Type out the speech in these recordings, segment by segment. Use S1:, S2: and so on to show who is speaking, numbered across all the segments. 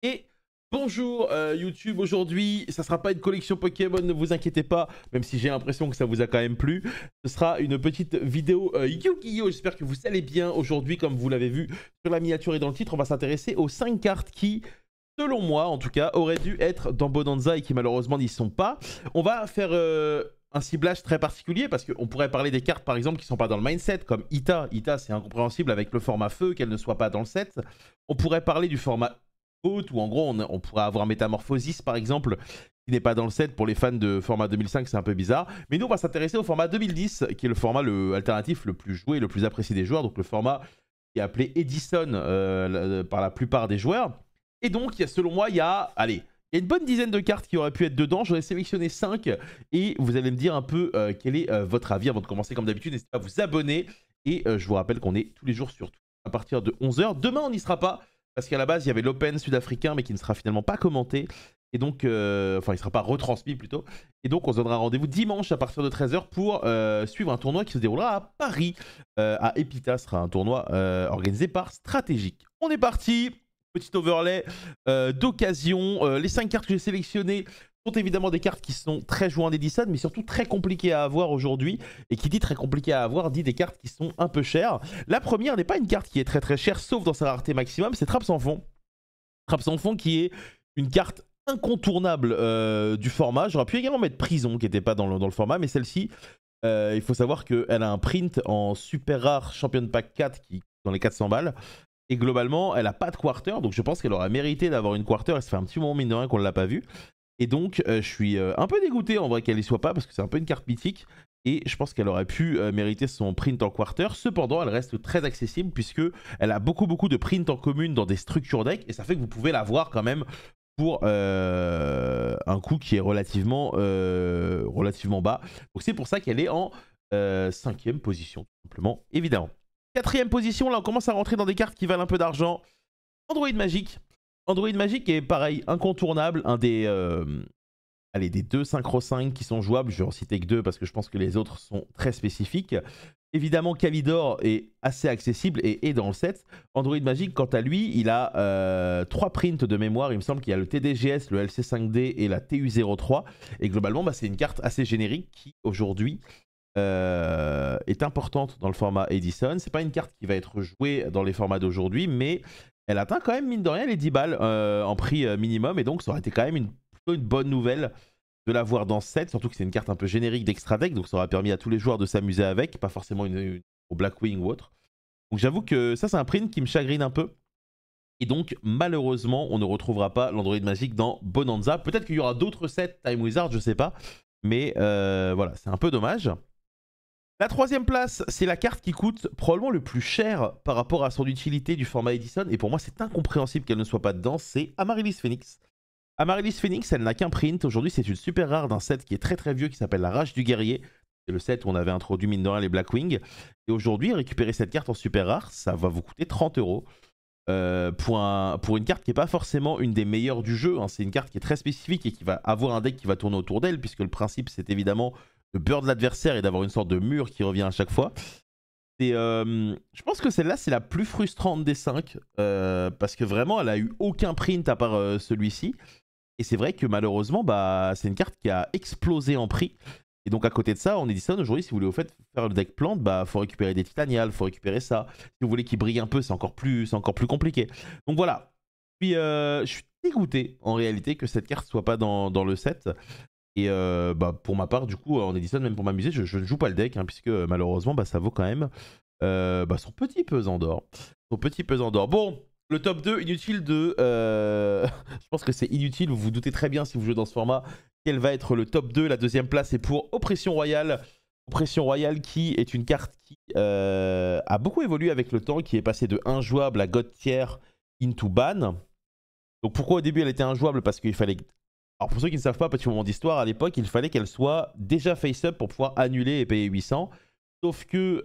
S1: Et bonjour YouTube, aujourd'hui ça sera pas une collection Pokémon, ne vous inquiétez pas, même si j'ai l'impression que ça vous a quand même plu. Ce sera une petite vidéo Yu-Gi-Oh! J'espère que vous allez bien. Aujourd'hui, comme vous l'avez vu sur la miniature et dans le titre, on va s'intéresser aux 5 cartes qui, selon moi en tout cas, auraient dû être dans Bonanza et qui malheureusement n'y sont pas. On va faire un ciblage très particulier parce qu'on pourrait parler des cartes par exemple qui sont pas dans le mindset, comme Ita. Ita, c'est incompréhensible avec le format feu qu'elle ne soit pas dans le set. On pourrait parler du format haute où en gros on pourrait avoir Métamorphosis par exemple qui n'est pas dans le set. Pour les fans de format 2005 c'est un peu bizarre, mais nous on va s'intéresser au format 2010 qui est le format alternatif le plus joué, le plus apprécié des joueurs, donc le format qui est appelé Edison par la plupart des joueurs. Et donc selon moi il y a, allez, il y a une bonne dizaine de cartes qui auraient pu être dedans. J'en ai sélectionné 5 et vous allez me dire un peu quel est votre avis. Avant de commencer, comme d'habitude, n'hésitez pas à vous abonner. Et je vous rappelle qu'on est tous les jours sur Twitch à partir de 11 h. Demain, on n'y sera pas parce qu'à la base, il y avait l'Open sud-africain mais qui ne sera finalement pas commenté. Et donc, enfin, il ne sera pas retransmis plutôt. Et donc, on se donnera rendez-vous dimanche à partir de 13 h pour suivre un tournoi qui se déroulera à Paris. À Epita, ce sera un tournoi organisé par Stratégique. On est parti! Petit overlay d'occasion. Les 5 cartes que j'ai sélectionnées sont évidemment des cartes qui sont très jouées en Edison, mais surtout très compliquées à avoir aujourd'hui. Et qui dit très compliqué à avoir, dit des cartes qui sont un peu chères. La première n'est pas une carte qui est très chère, sauf dans sa rareté maximum, c'est Trappe sans fond. Trappe sans fond qui est une carte incontournable du format. J'aurais pu également mettre Prison, qui n'était pas dans le format, mais celle-ci, il faut savoir qu'elle a un print en super rare Champion Pack 4 qui dans les 400 balles. Et globalement, elle n'a pas de quarter, donc je pense qu'elle aurait mérité d'avoir une quarter. Et ça fait un petit moment, mine de rien, qu'on ne l'a pas vue. Et donc, je suis un peu dégoûté en vrai qu'elle n'y soit pas, parce que c'est un peu une carte mythique. Et je pense qu'elle aurait pu mériter son print en quarter. Cependant, elle reste très accessible, puisqu'elle a beaucoup de print en commune dans des structures deck. Et ça fait que vous pouvez la voir quand même pour un coût qui est relativement bas. Donc c'est pour ça qu'elle est en 5e position, tout simplement, évidemment. 4e position, là on commence à rentrer dans des cartes qui valent un peu d'argent. Android Magique. Android Magique est pareil, incontournable, un des, allez, des 2 Synchro 5 qui sont jouables. Je vais en citer que 2 parce que je pense que les autres sont très spécifiques. Évidemment, Kalidor est assez accessible et est dans le set. Android Magique, quant à lui, il a 3 prints de mémoire. Il me semble qu'il y a le TDGS, le LC5D et la TU03. Et globalement, bah, c'est une carte assez générique qui, aujourd'hui, est importante dans le format Edison. C'est pas une carte qui va être jouée dans les formats d'aujourd'hui, mais elle atteint quand même, mine de rien, les 10 balles en prix minimum. Et donc, ça aurait été quand même plutôt une bonne nouvelle de la voir dans ce set, surtout que c'est une carte un peu générique d'extra deck, donc ça aurait permis à tous les joueurs de s'amuser avec, pas forcément au Blackwing ou autre. Donc j'avoue que ça c'est un print qui me chagrine un peu. Et donc malheureusement on ne retrouvera pas l'Android Magique dans Bonanza. Peut-être qu'il y aura d'autres sets Time Wizard, je sais pas. Mais voilà, c'est un peu dommage. La 3e place, c'est la carte qui coûte probablement le plus cher par rapport à son utilité du format Edison. Et pour moi c'est incompréhensible qu'elle ne soit pas dedans, c'est Amaryllis Phoenix. Amaryllis Phoenix, elle n'a qu'un print. Aujourd'hui, c'est une super rare d'un set qui est très vieux qui s'appelle la Rage du Guerrier. C'est le set où on avait introduit mine de rien les Blackwing. Et aujourd'hui, récupérer cette carte en super rare, ça va vous coûter 30 €. Pour une carte qui n'est pas forcément une des meilleures du jeu. Hein. C'est une carte qui est très spécifique et qui va avoir un deck qui va tourner autour d'elle, puisque le principe, c'est évidemment de bird l'adversaire et d'avoir une sorte de mur qui revient à chaque fois. Et je pense que celle-là, c'est la plus frustrante des 5, parce que vraiment, elle a eu aucun print à part celui-ci. Et c'est vrai que malheureusement, bah, c'est une carte qui a explosé en prix. Et donc à côté de ça, en Edison, aujourd'hui, si vous voulez au fait faire le deck plante, bah faut récupérer des titaniales, faut récupérer ça. Si vous voulez qu'il brille un peu, c'est encore plus compliqué. Donc voilà. Puis je suis dégoûté en réalité que cette carte soit pas dans le set. Et bah, pour ma part, du coup, en Edison, même pour m'amuser, je ne joue pas le deck, hein, puisque malheureusement, bah, ça vaut quand même son petit pesant d'or. Son petit pesant d'or. Bon. Le top 2, inutile de... je pense que c'est inutile, vous vous doutez très bien si vous jouez dans ce format, quel va être le top 2. La 2e place est pour Oppression Royale. Oppression Royale qui est une carte qui a beaucoup évolué avec le temps, qui est passée de injouable à God Tier into ban. Donc pourquoi au début elle était injouable? Parce qu'il fallait... Alors pour ceux qui ne savent pas, petit moment d'histoire, à l'époque, il fallait qu'elle soit déjà face-up pour pouvoir annuler et payer 800. Sauf que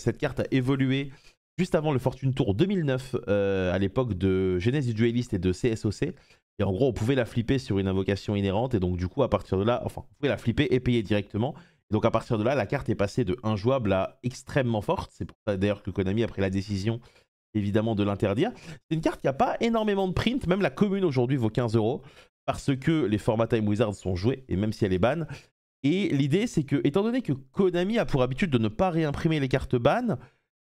S1: cette carte a évolué juste avant le Fortune Tour 2009, à l'époque de Genesis Duelist et de CSOC. Et en gros, on pouvait la flipper sur une invocation inhérente. Et donc, du coup, à partir de là, enfin, on pouvait la flipper et payer directement. Et donc, à partir de là, la carte est passée de injouable à extrêmement forte. C'est pour ça d'ailleurs que Konami a pris la décision évidemment de l'interdire. C'est une carte qui n'a pas énormément de print, même la commune aujourd'hui vaut 15 € parce que les formats Time Wizard sont joués, et même si elle est ban. Et l'idée, c'est que, étant donné que Konami a pour habitude de ne pas réimprimer les cartes ban,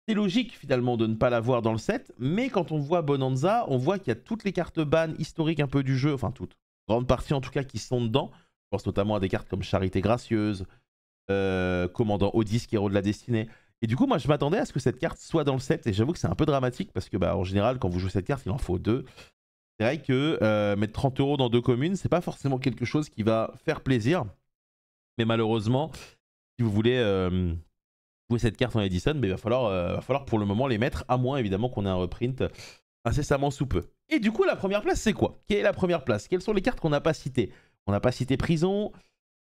S1: c'est logique finalement de ne pas l'avoir dans le set, mais quand on voit Bonanza, on voit qu'il y a toutes les cartes ban historiques un peu du jeu, enfin toutes, grande partie en tout cas qui sont dedans. Je pense notamment à des cartes comme Charité Gracieuse, Commandant Odysque, Héros de la Destinée. Et du coup, moi je m'attendais à ce que cette carte soit dans le set, et j'avoue que c'est un peu dramatique parce que bah, en général, quand vous jouez cette carte, il en faut 2. C'est vrai que mettre 30 € dans 2 communes, c'est pas forcément quelque chose qui va faire plaisir. Mais malheureusement, si vous voulez jouer cette carte en Edison, il va falloir pour le moment les mettre, à moins évidemment qu'on ait un reprint incessamment sous peu. Et du coup, la première place, c'est quoi? Quelle est la première place? Quelles sont les cartes qu'on n'a pas citées? On n'a pas cité Prison.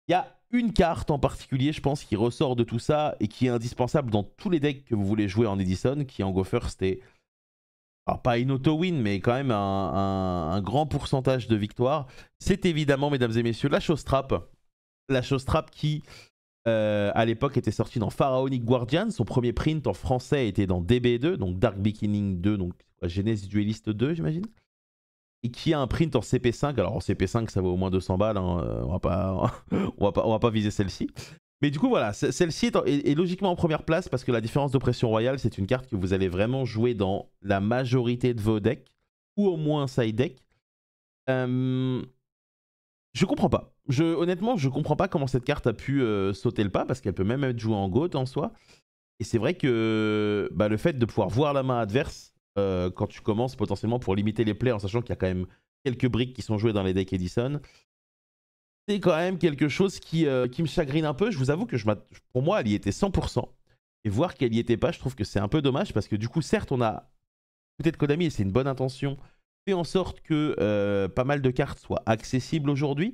S1: Il y a une carte en particulier, je pense, qui ressort de tout ça et qui est indispensable dans tous les decks que vous voulez jouer en Edison, qui en Go First est, alors pas une auto-win, mais quand même un grand pourcentage de victoire. C'est évidemment, mesdames et messieurs, la Chose Trap. La Chose Trap qui, à l'époque, était sortie dans Pharaonic Guardian. Son premier print en français était dans DB2, donc Dark Beginning 2, donc Genesis Duelist 2, j'imagine. Et qui a un print en CP5. Alors en CP5, ça vaut au moins 200 balles. Hein. On va pas viser celle-ci. Mais du coup, voilà, celle-ci est logiquement en première place parce que la différence d'oppression royale, c'est une carte que vous allez vraiment jouer dans la majorité de vos decks, ou au moins side deck. Je comprends pas. Honnêtement, je comprends pas comment cette carte a pu sauter le pas parce qu'elle peut même être jouée en GOAT en soi. Et c'est vrai que bah, le fait de pouvoir voir la main adverse quand tu commences potentiellement pour limiter les plays en sachant qu'il y a quand même quelques briques qui sont jouées dans les decks Edison, c'est quand même quelque chose qui me chagrine un peu. Je vous avoue que pour moi, elle y était 100%. Et voir qu'elle y était pas, je trouve que c'est un peu dommage parce que du coup, certes, on a peut-être Konami, et c'est une bonne intention, fait en sorte que pas mal de cartes soient accessibles aujourd'hui.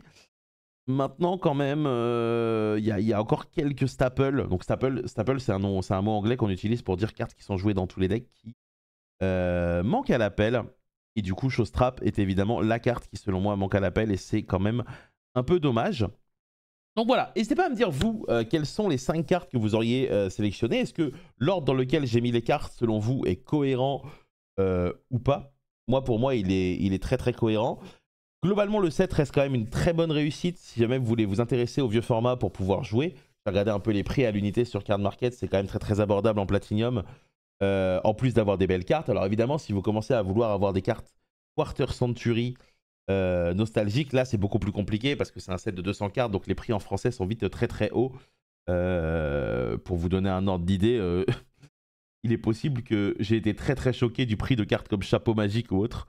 S1: Maintenant, quand même, il y a encore quelques staples. Donc staple c'est un mot anglais qu'on utilise pour dire cartes qui sont jouées dans tous les decks qui manquent à l'appel. Et du coup, Chose Trap est évidemment la carte qui, selon moi, manque à l'appel. Et c'est quand même un peu dommage. Donc voilà, n'hésitez pas à me dire, vous, quelles sont les 5 cartes que vous auriez sélectionnées. Est-ce que l'ordre dans lequel j'ai mis les cartes, selon vous, est cohérent ou pas? Moi, pour moi, il est très très cohérent. Globalement, le set reste quand même une très bonne réussite. Si jamais vous voulez vous intéresser au vieux format pour pouvoir jouer, regardez un peu les prix à l'unité sur Card Market, c'est quand même très très abordable en Platinum. En plus d'avoir des belles cartes. Alors évidemment, si vous commencez à vouloir avoir des cartes Quarter Century nostalgiques, là c'est beaucoup plus compliqué parce que c'est un set de 200 cartes, donc les prix en français sont vite très très hauts. Pour vous donner un ordre d'idée, il est possible que j'ai été très très choqué du prix de cartes comme Chapeau Magique ou autre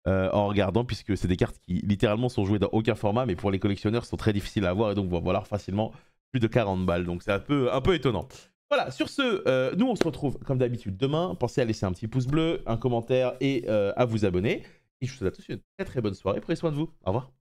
S1: en regardant, puisque c'est des cartes qui littéralement sont jouées dans aucun format, mais pour les collectionneurs sont très difficiles à avoir et donc vont valoir facilement plus de 40 balles. Donc c'est un peu étonnant. Voilà, sur ce, nous on se retrouve comme d'habitude demain. Pensez à laisser un petit pouce bleu, un commentaire et à vous abonner. Et je vous souhaite à tous une très très bonne soirée. Prenez soin de vous. Au revoir.